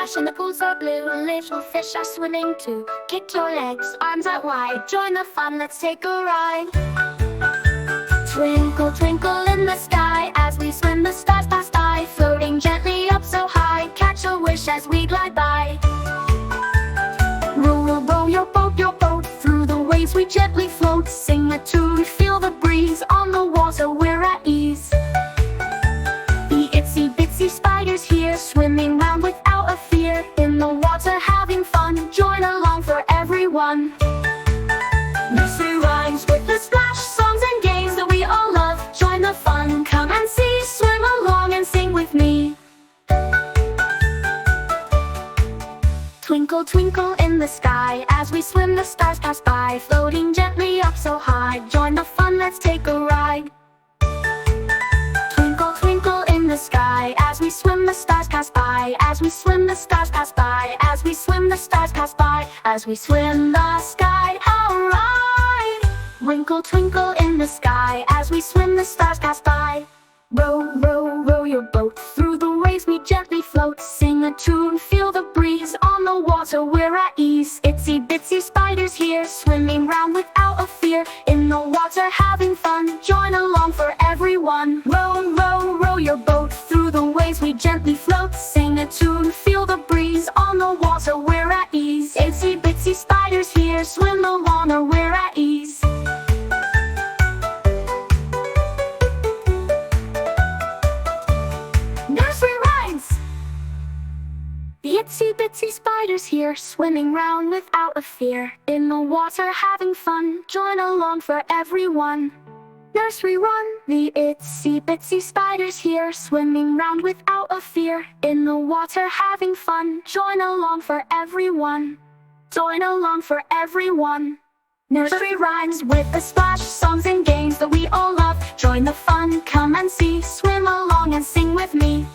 splash and the pools are blue. Little fish are swimming too. Kick your legs, arms out wide. Join the fun, let's take a ride. Twinkle, twinkle in the sky. As we swim, the stars pass by. Floating gently up so high. Catch a wish as we glide by. Row, row, row your boat. Through the waves we gently float. Sing a tune, feel the breeze. On the water we're at ease. The itsy bitsy spiders here, swimming round without a fear. In the water having fun, join along for everyone. Nursery rhymes with the splash, songs and games that we all love. Join the fun, come and see, swim along and sing with me. Twinkle, twinkle in the sky. As we swim, the stars pass by. Floating gently up so high. Join the fun, let's take a ride. Twinkle, twinkle in the sky. As we swim, the stars pass by. As we swim, the stars pass by. As we swim, the stars pass by. As we swim the sky, alright. Twinkle, twinkle in the sky. As we swim, the stars pass by. Row, row, row your boat. Through the waves we gently float. Sing a tune, feel the breeze. On the water we're at ease. Itsy bitsy spiders here, swimming round without a fear. In the water having fun, join along for everyone. Row, row, row your boat. Through the waves we gently float. Sing a tune, feel the breeze. On the water we're at ease. Itsy bitsy spiders here, swim along or we're at ease. Nursery Rhymes! The itsy bitsy spiders here, swimming round without a fear. In the water having fun, join along for everyone. Nursery run! The itsy bitsy spiders here, swimming round without a fear. In the water having fun, join along for everyone. Join along for everyone. Nursery rhymes with the splash, songs and games that we all love. Join the fun, come and see, swim along and sing with me.